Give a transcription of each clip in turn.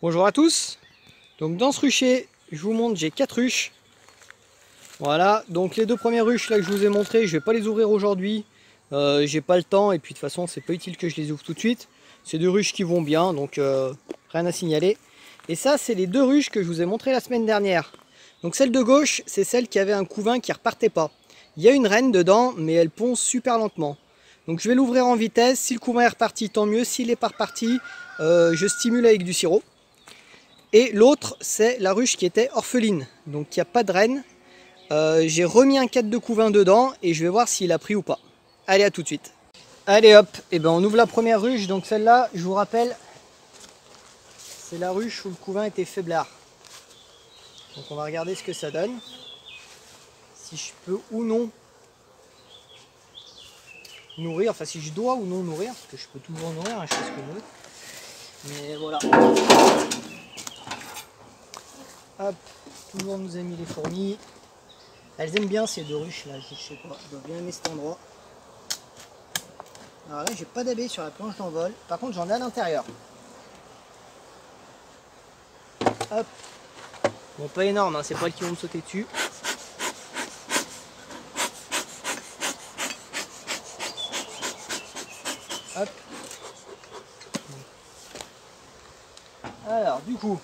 Bonjour à tous. Donc dans ce rucher, je vous montre, j'ai 4 ruches. Voilà, donc les deux premières ruches là que je vous ai montrées, je vais pas les ouvrir aujourd'hui. J'ai pas le temps et puis de toute façon c'est pas utile que je les ouvre tout de suite. C'est deux ruches qui vont bien, donc rien à signaler. Et ça c'est les deux ruches que je vous ai montrées la semaine dernière. Donc celle de gauche, c'est celle qui avait un couvain qui repartait pas. Il y a une reine dedans, mais elle ponce super lentement. Donc je vais l'ouvrir en vitesse. Si le couvain est reparti, tant mieux. S'il est pas reparti, je stimule avec du sirop. Et l'autre, c'est la ruche qui était orpheline, donc il n'y a pas de reine. J'ai remis un cadre de couvain dedans et je vais voir s'il a pris ou pas. Allez, à tout de suite. Allez hop, et ben on ouvre la première ruche. Donc celle-là, je vous rappelle, c'est la ruche où le couvain était faiblard. Donc on va regarder ce que ça donne. Si je peux ou non nourrir, enfin si je dois ou non nourrir, parce que je peux toujours nourrir, hein, je fais ce que je veux. Mais voilà. Hop, toujours nous a mis les fourmis. Elles aiment bien ces deux ruches là, je sais pas, elles doivent bien aimer cet endroit. Alors là j'ai pas d'abeilles sur la planche d'envol, par contre j'en ai à l'intérieur. Hop. Bon, pas énorme, hein, c'est pas elles qui vont me sauter dessus. Hop. Alors du coup,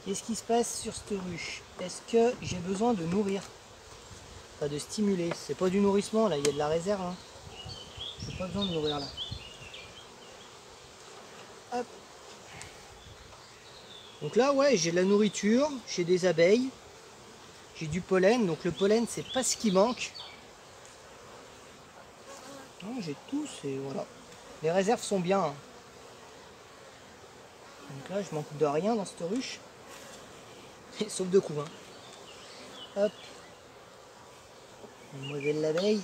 qu'est-ce qui se passe sur cette ruche? Est-ce que j'ai besoin de nourrir? Pas de stimuler, c'est pas du nourrissement là, il y a de la réserve. Hein. J'ai pas besoin de nourrir là. Hop. Donc là ouais, j'ai de la nourriture, j'ai des abeilles, j'ai du pollen, donc le pollen c'est pas ce qui manque. J'ai tout, c'est voilà. Les réserves sont bien. Hein. Donc là je manque de rien dans cette ruche. Sauf de couvain. Hop. Mademoiselle l'abeille.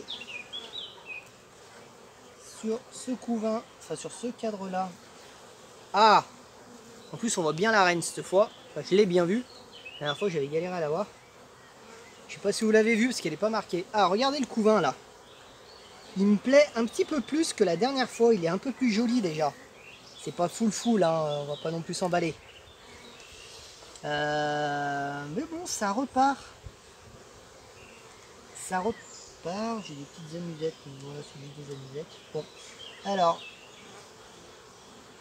Sur ce couvain, enfin sur ce cadre là. Ah! En plus on voit bien la reine cette fois. Enfin, je l'ai bien vue. La dernière fois j'avais galéré à la voir. Je sais pas si vous l'avez vu parce qu'elle n'est pas marquée. Ah, regardez le couvain là. Il me plaît un petit peu plus que la dernière fois. Il est un peu plus joli déjà. C'est pas full hein. On va pas non plus s'emballer. Mais bon, ça repart. Ça repart. J'ai des petites amusettes. Voilà, c'est juste des amusettes. Bon, alors.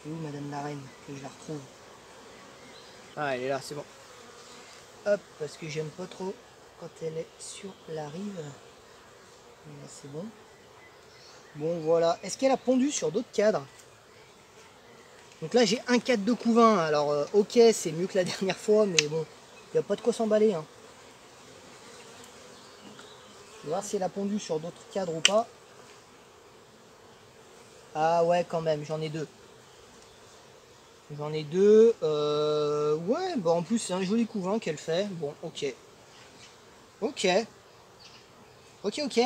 C'est où Madame la Reine? Que je la retrouve. Ah, elle est là, c'est bon. Hop, parce que j'aime pas trop quand elle est sur la rive. Là, c'est bon. Bon, voilà. Est-ce qu'elle a pondu sur d'autres cadres? Donc là, j'ai un cadre de couvain. Alors, ok, c'est mieux que la dernière fois, mais bon, il n'y a pas de quoi s'emballer. Hein. Je vais voir si elle a pondu sur d'autres cadres ou pas. Ah ouais, quand même, j'en ai deux. J'en ai deux. Ouais, bah en plus, c'est un joli couvain qu'elle fait. Bon, ok. Ok. Ok.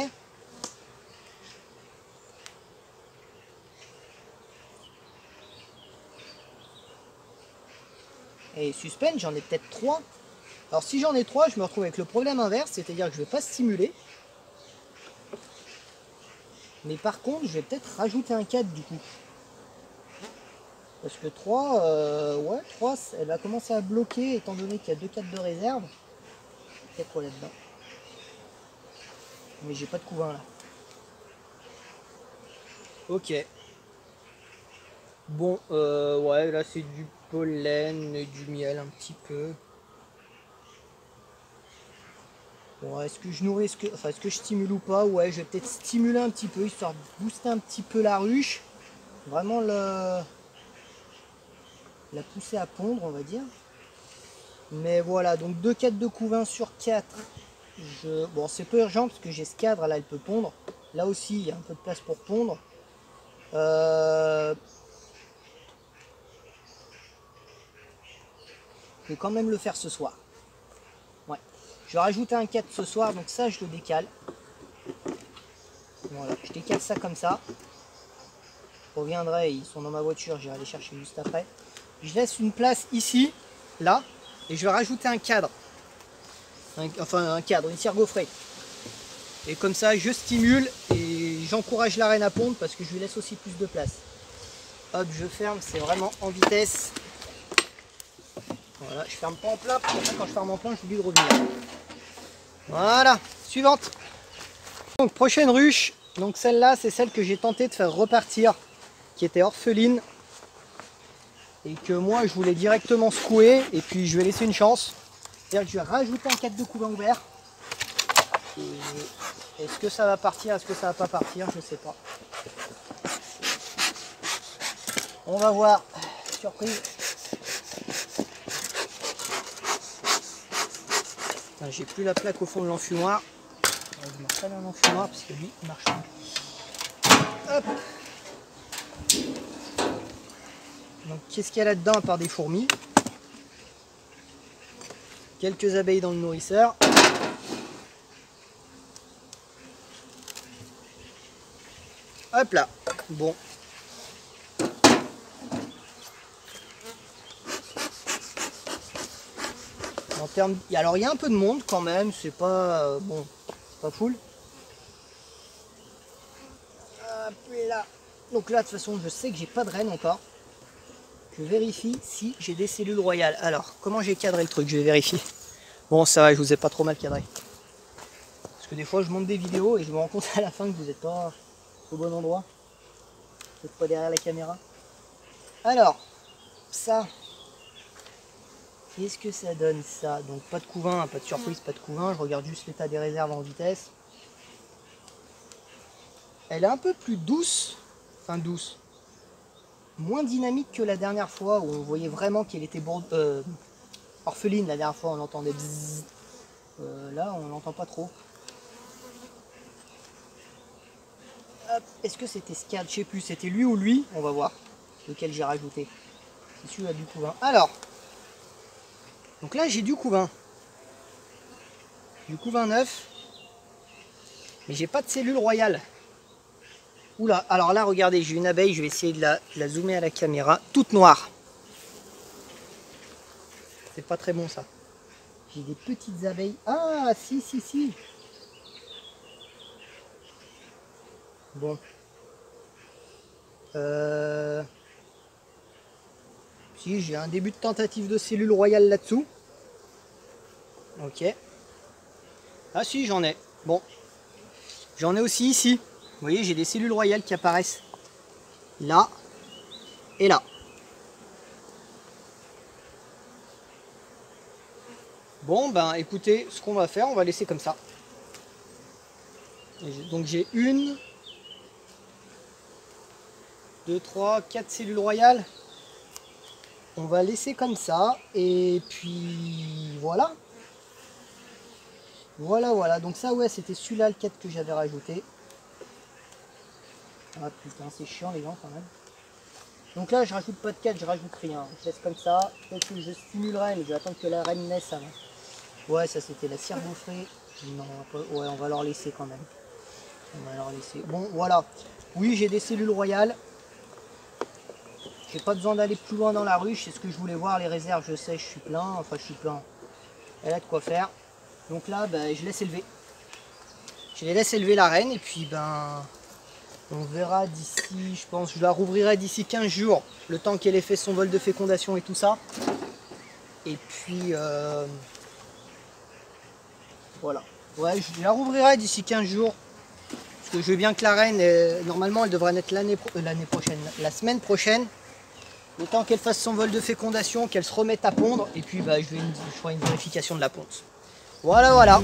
Et suspense, j'en ai peut-être 3. Alors si j'en ai 3, je me retrouve avec le problème inverse, c'est-à-dire que je ne vais pas stimuler. Mais par contre, je vais peut-être rajouter un cadre du coup. Parce que 3, ouais, 3, elle va commencer à bloquer étant donné qu'il y a 2 cadres de réserve. Peut-être quoi là-dedans. Mais j'ai pas de couvain là. Ok. Bon, ouais, là c'est du pollen et du miel un petit peu. Bon, est-ce que je nourris, est-ce que je stimule ou pas? Ouais, je vais peut-être stimuler un petit peu, histoire de booster un petit peu la ruche. Vraiment la pousser à pondre, on va dire. Mais voilà, donc 2 cadres de couvain sur 4. Bon, c'est peu urgent parce que j'ai ce cadre là, elle peut pondre. Là aussi, il y a un peu de place pour pondre. Je vais quand même le faire ce soir. Ouais. Je vais rajouter un cadre ce soir, donc ça je le décale. Voilà, je décale ça comme ça. Je reviendrai, ils sont dans ma voiture, j'irai les chercher juste après. Je laisse une place ici, là, et je vais rajouter un cadre. Enfin un cadre, une cire gaufrée. Et comme ça je stimule et j'encourage la reine à pondre parce que je lui laisse aussi plus de place. Hop, je ferme, c'est vraiment en vitesse. Voilà, je ferme pas en plein, parce que quand je ferme en plein, j'oublie de revenir. Voilà, suivante. Donc prochaine ruche, donc celle-là, c'est celle que j'ai tenté de faire repartir, qui était orpheline. Et que moi, je voulais directement secouer, et puis je vais laisser une chance. C'est-à-dire que je vais rajouter un cadre de couvain ouvert. Est-ce que ça va partir, est-ce que ça va pas partir, je sais pas. On va voir. Surprise. J'ai plus la plaque au fond de l'enfumoir. Je vais m'installer un enfumoir parce que lui il marche pas. Hop. Donc qu'est-ce qu'il y a là-dedans à part des fourmis? Quelques abeilles dans le nourrisseur. Hop là. Bon. En termes... Alors il y a un peu de monde quand même, c'est pas bon, pas full. Hop là. Donc là de toute façon je sais que j'ai pas de reine encore. Je vérifie si j'ai des cellules royales. Alors comment j'ai cadré le truc, je vais vérifier. Bon ça va, je vous ai pas trop mal cadré. Parce que des fois je monte des vidéos et je me rends compte à la fin que vous n'êtes pas au bon endroit. Vous n'êtes pas derrière la caméra. Alors, ça. Qu'est-ce que ça donne ça? Donc pas de couvain, pas de surprise, pas de couvain. Je regarde juste l'état des réserves en vitesse. Elle est un peu plus douce. Enfin douce. Moins dynamique que la dernière fois où on voyait vraiment qu'elle était orpheline. La dernière fois on l'entendait bzzz. Là on l'entend pas trop. Est-ce que c'était Scad? Je sais plus, c'était lui ou lui? On va voir lequel j'ai rajouté. C'est celui-là du couvain. Alors, donc là j'ai du couvain. Du couvain neuf. Mais j'ai pas de cellule royale. Oula, alors là regardez, j'ai une abeille, je vais essayer de la zoomer à la caméra. Toute noire. C'est pas très bon ça. J'ai des petites abeilles. Ah si si si. Bon. Si, j'ai un début de tentative de cellule royale là-dessous. Ok. Ah si, j'en ai. Bon. J'en ai aussi ici. Vous voyez, j'ai des cellules royales qui apparaissent. Là. Et là. Bon, ben écoutez, ce qu'on va faire, on va laisser comme ça. Donc j'ai 1, 2, 3, 4 cellules royales. On va laisser comme ça. Et puis voilà. Voilà. Donc ça, ouais, c'était celui-là, le 4 que j'avais rajouté. Ah putain, c'est chiant les gens quand même. Donc là, je rajoute pas de 4, je rajoute rien. Je laisse comme ça. Peut-être que je stimulerai, mais je vais attendre que la reine naisse avant. Ouais, ça c'était la cire gaufrée. Non, ouais, on va leur laisser quand même. On va leur laisser. Bon, voilà. Oui, j'ai des cellules royales. J'ai pas besoin d'aller plus loin dans la ruche. C'est ce que je voulais voir. Les réserves, je sais, je suis plein. Enfin, je suis plein. Elle a de quoi faire. Donc là, ben, je laisse élever. Je les laisse élever la reine. Et puis, ben, on verra d'ici, je pense, je la rouvrirai d'ici 15 jours. Le temps qu'elle ait fait son vol de fécondation et tout ça. Et puis, voilà. Ouais, je la rouvrirai d'ici 15 jours. Parce que je veux bien que la reine, normalement, elle devrait naître l'année prochaine, la semaine prochaine. Le temps qu'elle fasse son vol de fécondation, qu'elle se remette à pondre. Et puis, bah, je ferai une vérification de la ponte. Voilà.